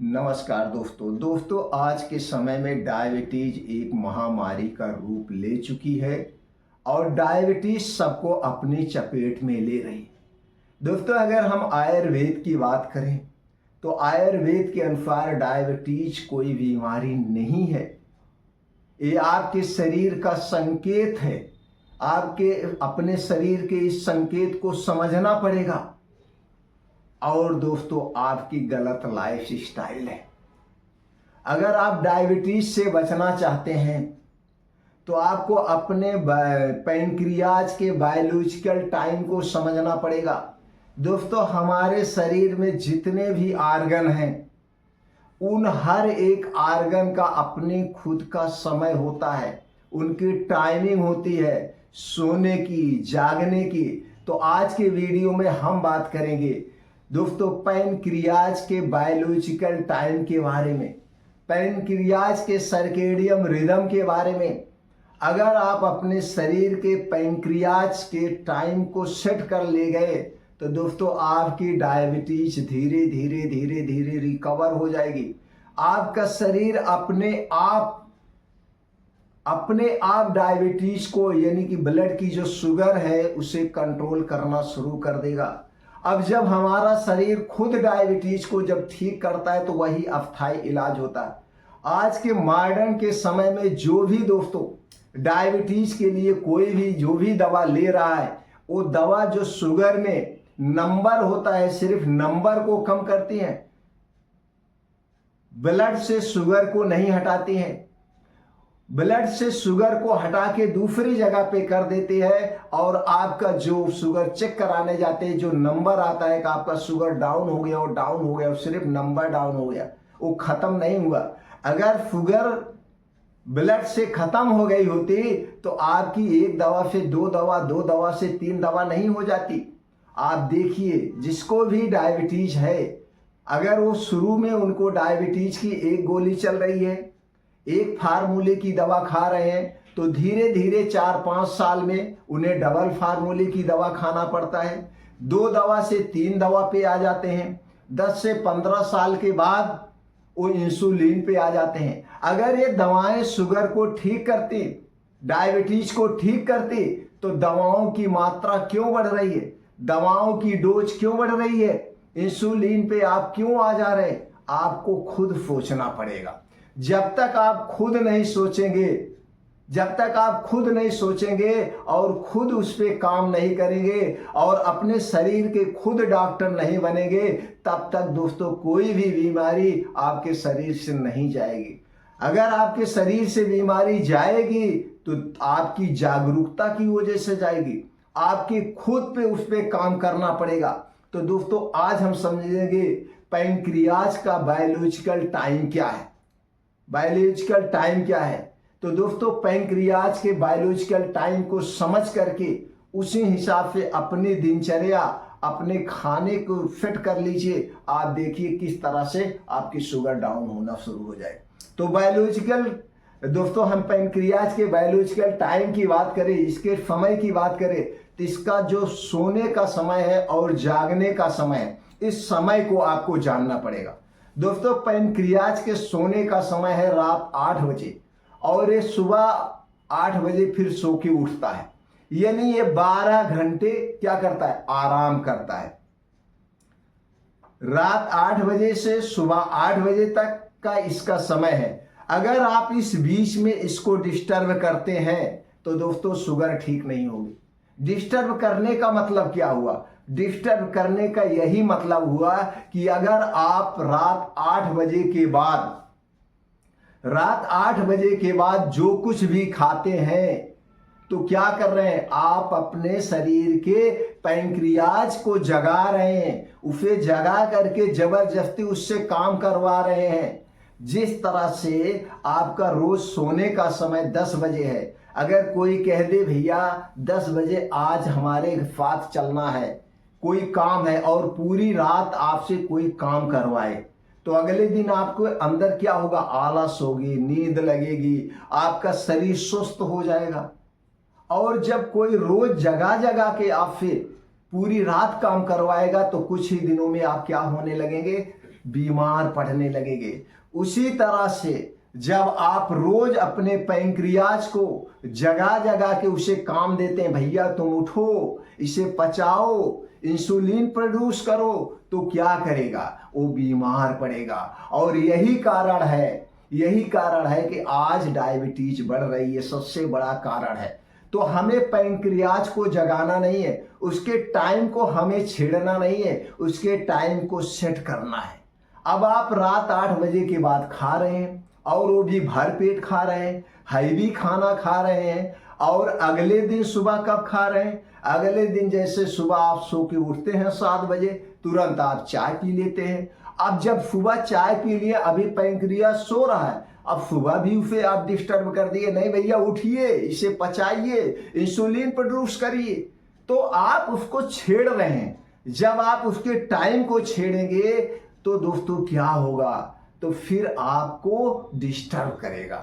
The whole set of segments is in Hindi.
नमस्कार दोस्तों आज के समय में डायबिटीज एक महामारी का रूप ले चुकी है और डायबिटीज सबको अपनी चपेट में ले रही है। दोस्तों अगर हम आयुर्वेद की बात करें तो आयुर्वेद के अनुसार डायबिटीज कोई बीमारी नहीं है, ये आपके शरीर का संकेत है। आपके अपने शरीर के इस संकेत को समझना पड़ेगा। और दोस्तों आपकी गलत लाइफ स्टाइल है। अगर आप डायबिटीज से बचना चाहते हैं तो आपको अपने पैंक्रियाज के बायोलॉजिकल टाइम को समझना पड़ेगा। दोस्तों हमारे शरीर में जितने भी आर्गन हैं उन हर एक आर्गन का अपने खुद का समय होता है, उनकी टाइमिंग होती है सोने की, जागने की। तो आज के वीडियो में हम बात करेंगे दोस्तों पैनक्रियाज के बायोलॉजिकल टाइम के बारे में, पैनक्रियाज के सर्केडियम रिदम के बारे में। अगर आप अपने शरीर के पैनक्रियाज के टाइम को सेट कर ले गए तो दोस्तों आपकी डायबिटीज धीरे धीरे रिकवर हो जाएगी। आपका शरीर अपने आप डायबिटीज को यानी कि ब्लड की जो शुगर है उसे कंट्रोल करना शुरू कर देगा। अब जब हमारा शरीर खुद डायबिटीज को जब ठीक करता है तो वही अस्थायी इलाज होता है। आज के मॉडर्न के समय में जो भी दोस्तों डायबिटीज के लिए कोई भी जो भी दवा ले रहा है वो दवा जो शुगर में नंबर होता है सिर्फ नंबर को कम करती है, ब्लड से शुगर को नहीं हटाती है। ब्लड से शुगर को हटा के दूसरी जगह पे कर देती है और आपका जो शुगर चेक कराने जाते हैं जो नंबर आता है कि आपका शुगर डाउन हो गया और डाउन हो गया और सिर्फ नंबर डाउन हो गया, वो खत्म नहीं हुआ। अगर शुगर ब्लड से खत्म हो गई होती तो आपकी एक दवा से दो दवा से तीन दवा नहीं हो जाती। आप देखिए जिसको भी डायबिटीज है, अगर वो शुरू में उनको डायबिटीज की एक गोली चल रही है, एक फार्मूले की दवा खा रहे हैं, तो धीरे धीरे 4-5 साल में उन्हें डबल फार्मूले की दवा खाना पड़ता है। 2 दवा से 3 दवा पे आ जाते हैं। 10 से 15 साल के बाद वो इंसुलिन पे आ जाते हैं। अगर ये दवाएं शुगर को ठीक करती, डायबिटीज को ठीक करती, तो दवाओं की मात्रा क्यों बढ़ रही है, दवाओं की डोज क्यों बढ़ रही है, इंसुलिन पे आप क्यों आ जा रहे हैं? आपको खुद सोचना पड़ेगा। जब तक आप खुद नहीं सोचेंगे और खुद उस पर काम नहीं करेंगे और अपने शरीर के खुद डॉक्टर नहीं बनेंगे, तब तक दोस्तों कोई भी बीमारी आपके शरीर से नहीं जाएगी। अगर आपके शरीर से बीमारी जाएगी तो आपकी जागरूकता की वजह से जाएगी, आपके खुद पे उस पर काम करना पड़ेगा। तो दोस्तों आज हम समझेंगे पैंक्रियाज का बायोलॉजिकल टाइम क्या है। बायोलॉजिकल टाइम क्या है? तो दोस्तों पैंक्रियाज के बायोलॉजिकल टाइम को समझ करके उसी हिसाब से अपनी दिनचर्या, अपने खाने को फिट कर लीजिए। आप देखिए किस तरह से आपकी शुगर डाउन होना शुरू हो जाए। तो बायोलॉजिकल दोस्तों हम पैंक्रियाज के बायोलॉजिकल टाइम की बात करें, इसके समय की बात करें, तो इसका जो सोने का समय है और जागने का समय है, इस समय को आपको जानना पड़ेगा। दोस्तों पैंक्रियाज के सोने का समय है रात 8 बजे और ये सुबह 8 बजे फिर सो के उठता है, यानी ये 12 घंटे क्या करता है, आराम करता है। रात 8 बजे से सुबह 8 बजे तक का इसका समय है। अगर आप इस बीच में इसको डिस्टर्ब करते हैं तो दोस्तों शुगर ठीक नहीं होगी। डिस्टर्ब करने का मतलब क्या हुआ? डिस्टर्ब करने का यही मतलब हुआ कि अगर आप रात 8 बजे के बाद जो कुछ भी खाते हैं तो क्या कर रहे हैं, आप अपने शरीर के पैंक्रियाज को जगा रहे हैं, उसे जगा करके जबरदस्ती उससे काम करवा रहे हैं। जिस तरह से आपका रोज सोने का समय 10 बजे है, अगर कोई कह दे भैया 10 बजे आज हमारे साथ चलना है, कोई काम है और पूरी रात आपसे कोई काम करवाए, तो अगले दिन आपको अंदर क्या होगा, आलस होगी, नींद लगेगी, आपका शरीर सुस्त हो जाएगा। और जब कोई रोज जगा के आपसे पूरी रात काम करवाएगा तो कुछ ही दिनों में आप क्या होने लगेंगे, बीमार पड़ने लगेंगे। उसी तरह से जब आप रोज अपने पैंक्रियाज को जगा जगा के उसे काम देते हैं, भैया तुम उठो, इसे पचाओ, इंसुलिन प्रोड्यूस करो, तो क्या करेगा? वो बीमार पड़ेगा। और यही कारण है कि आज डायबिटीज बढ़ रही है, सबसे बड़ा कारण है। तो हमें पैंक्रियाज को जगाना नहीं है, उसके टाइम को हमें छेड़ना नहीं है, उसके टाइम को सेट करना है। अब आप रात 8 बजे के बाद खा रहे हैं, और वो भी भर पेट खा रहे हैं, हैवी खाना खा रहे हैं, और अगले दिन सुबह कब खा रहे हैं? अगले दिन जैसे सुबह आप सो के उठते हैं 7 बजे, तुरंत आप चाय पी लेते हैं। अब जब सुबह चाय पी लिए, अभी पैंक्रियाज सो रहा है, अब सुबह भी उसे आप डिस्टर्ब कर दिए, नहीं भैया उठिए, इसे पचाइए, इंसुलिन प्रोड्यूस करिए, तो आप उसको छेड़ रहे हैं। जब आप उसके टाइम को छेड़ेंगे तो दोस्तों क्या होगा? तो फिर आपको डिस्टर्ब करेगा,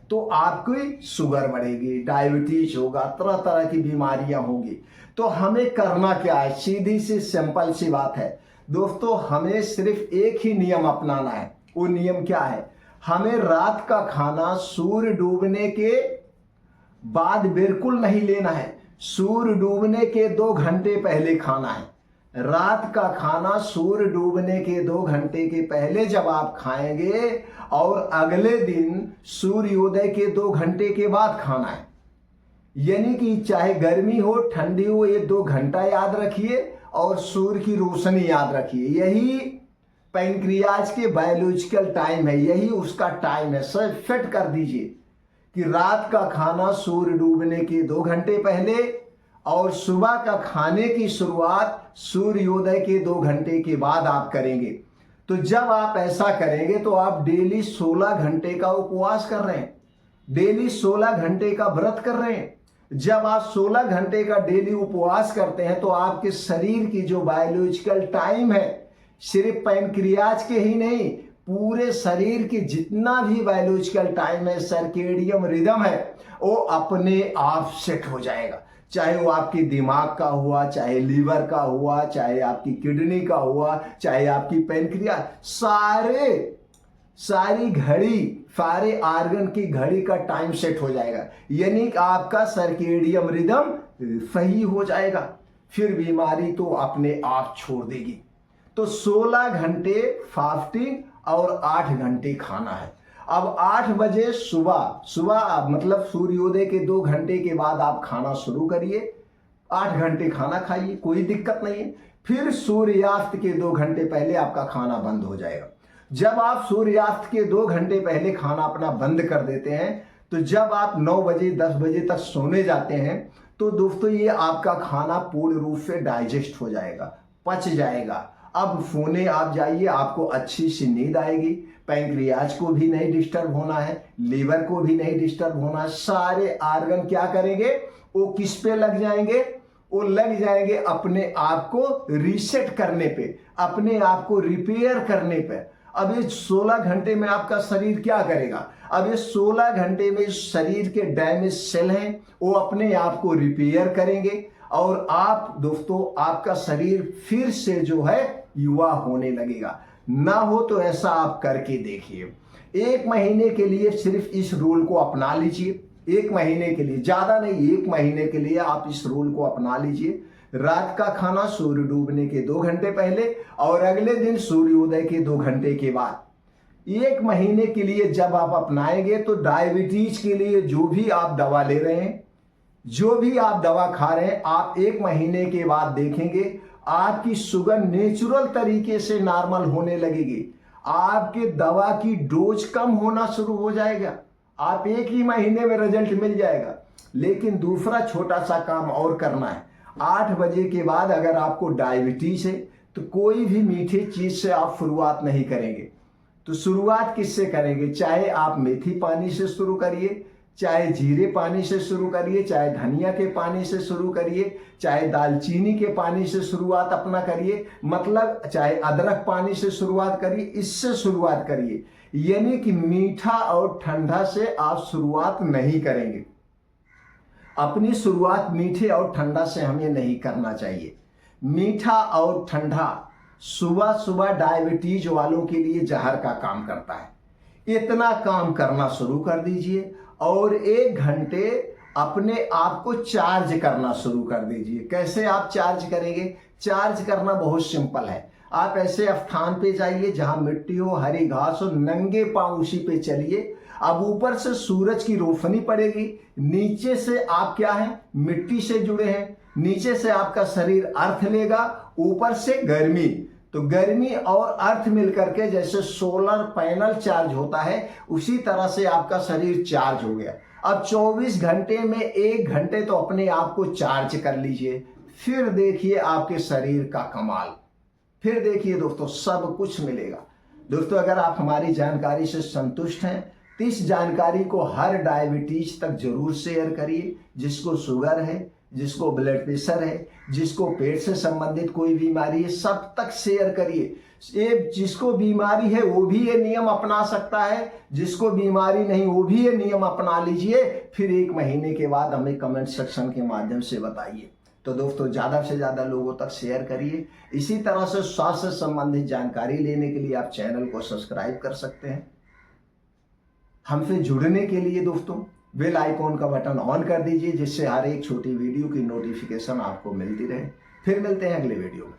तो आपकी शुगर बढ़ेगी, डायबिटीज होगा, तरह तरह की बीमारियां होंगी। तो हमें करना क्या है? सीधी सी सिंपल सी बात है दोस्तों, हमें सिर्फ एक ही नियम अपनाना है। वो नियम क्या है? हमें रात का खाना सूर्य डूबने के बाद बिल्कुल नहीं लेना है, सूर्य डूबने के 2 घंटे पहले खाना है। रात का खाना सूर्य डूबने के 2 घंटे के पहले जब आप खाएंगे, और अगले दिन सूर्योदय के 2 घंटे के बाद खाना है। यानी कि चाहे गर्मी हो ठंडी हो, ये 2 घंटा याद रखिए, और सूर्य की रोशनी याद रखिए। यही पैंक्रियाज के बायोलॉजिकल टाइम है, यही उसका टाइम है। सब फिट कर दीजिए कि रात का खाना सूर्य डूबने के 2 घंटे पहले, और सुबह का खाने की शुरुआत सूर्योदय के 2 घंटे के बाद आप करेंगे। तो जब आप ऐसा करेंगे तो आप डेली 16 घंटे का उपवास कर रहे हैं, डेली 16 घंटे का व्रत कर रहे हैं। जब आप 16 घंटे का डेली उपवास करते हैं तो आपके शरीर की जो बायोलॉजिकल टाइम है, सिर्फ पैंक्रियाज के ही नहीं, पूरे शरीर के जितना भी बायोलॉजिकल टाइम है, सर्केडियन रिदम है, वो अपने आप सेट हो जाएगा। चाहे वो आपके दिमाग का हुआ, चाहे लीवर का हुआ, चाहे आपकी किडनी का हुआ, चाहे आपकी पैंक्रियाज, सारी घड़ी, सारे आर्गन की घड़ी का टाइम सेट हो जाएगा। यानी कि आपका सर्केडियन रिदम सही हो जाएगा, फिर बीमारी तो अपने आप छोड़ देगी। तो 16 घंटे फास्टिंग और 8 घंटे खाना है। अब 8 बजे सुबह मतलब सूर्योदय के 2 घंटे के बाद आप खाना शुरू करिए, 8 घंटे खाना खाइए, कोई दिक्कत नहीं है। फिर सूर्यास्त के 2 घंटे पहले आपका खाना बंद हो जाएगा। जब आप सूर्यास्त के 2 घंटे पहले खाना अपना बंद कर देते हैं, तो जब आप 9 बजे 10 बजे तक सोने जाते हैं, तो दोस्तों ये आपका खाना पूर्ण रूप से डाइजेस्ट हो जाएगा, पच जाएगा। अब सोने आप जाइए, आपको अच्छी सी नींद आएगी, पैंक्रियाज को भी नहीं डिस्टर्ब होना है, लीवर को भी नहीं डिस्टर्ब होना है। सारे आर्गन क्या करेंगे? वो किस पे लग जाएंगे? वो लग जाएंगे अपने आप को रीसेट करने पे, अपने आप को रिपेयर करने पे। अब ये 16 घंटे में आपका शरीर क्या करेगा? अब ये 16 घंटे में शरीर के डैमेज सेल हैं, वो अपने आप को रिपेयर करेंगे, और आप दोस्तों आपका शरीर फिर से जो है युवा होने लगेगा। ना हो तो ऐसा आप करके देखिए। 1 महीने के लिए सिर्फ इस रूल को अपना लीजिए, 1 महीने के लिए, ज्यादा नहीं, 1 महीने के लिए आप इस रूल को अपना लीजिए। रात का खाना सूर्य डूबने के 2 घंटे पहले, और अगले दिन सूर्योदय के 2 घंटे के बाद। 1 महीने के लिए जब आप अपनाएंगे तो डायबिटीज के लिए जो भी आप दवा ले रहे हैं, जो भी आप दवा खा रहे हैं, आप 1 महीने के बाद देखेंगे आपकी शुगर नेचुरल तरीके से नॉर्मल होने लगेगी, आपके दवा की डोज कम होना शुरू हो जाएगा, आप 1 ही महीने में रिजल्ट मिल जाएगा। लेकिन दूसरा छोटा सा काम और करना है, 8 बजे के बाद अगर आपको डायबिटीज है तो कोई भी मीठी चीज से आप शुरुआत नहीं करेंगे। तो शुरुआत किससे करेंगे? चाहे आप मेथी पानी से शुरू करिए, चाहे जीरे पानी से शुरू करिए, चाहे धनिया के पानी से शुरू करिए, चाहे दालचीनी के पानी से शुरुआत अपना करिए, मतलब चाहे अदरक पानी से शुरुआत करिए, इससे शुरुआत करिए। यानी कि मीठा और ठंडा से आप शुरुआत नहीं करेंगे। अपनी शुरुआत मीठे और ठंडा से हमें नहीं करना चाहिए। मीठा और ठंडा सुबह सुबह डायबिटीज वालों के लिए जहर का काम करता है। इतना काम करना शुरू कर दीजिए और 1 घंटे अपने आप को चार्ज करना शुरू कर दीजिए। कैसे आप चार्ज करेंगे? चार्ज करना बहुत सिंपल है। आप ऐसे स्थान पे जाइए जहां मिट्टी हो, हरी घास हो, नंगे पांव उसी पे चलिए। अब ऊपर से सूरज की रोशनी पड़ेगी, नीचे से आप क्या है, मिट्टी से जुड़े हैं, नीचे से आपका शरीर अर्थ लेगा, ऊपर से गर्मी। तो गर्मी और अर्थ मिलकर के जैसे सोलर पैनल चार्ज होता है, उसी तरह से आपका शरीर चार्ज हो गया। अब 24 घंटे में 1 घंटे तो अपने आप को चार्ज कर लीजिए, फिर देखिए आपके शरीर का कमाल। फिर देखिए दोस्तों, सब कुछ मिलेगा। दोस्तों, अगर आप हमारी जानकारी से संतुष्ट हैं तो इस जानकारी को हर डायबिटीज तक जरूर शेयर करिए। जिसको शुगर है, जिसको ब्लड प्रेशर है, जिसको पेट से संबंधित कोई बीमारी है, सब तक शेयर करिए। ये जिसको बीमारी है वो भी ये नियम अपना सकता है, जिसको बीमारी नहीं वो भी ये नियम अपना लीजिए। फिर 1 महीने के बाद हमें कमेंट सेक्शन के माध्यम से बताइए। तो दोस्तों, ज़्यादा से ज़्यादा लोगों तक शेयर करिए। इसी तरह से स्वास्थ्य से संबंधित जानकारी लेने के लिए आप चैनल को सब्सक्राइब कर सकते हैं। हमसे जुड़ने के लिए दोस्तों बेल आइकॉन का बटन ऑन कर दीजिए, जिससे हर एक छोटी वीडियो की नोटिफिकेशन आपको मिलती रहे। फिर मिलते हैं अगले वीडियो में।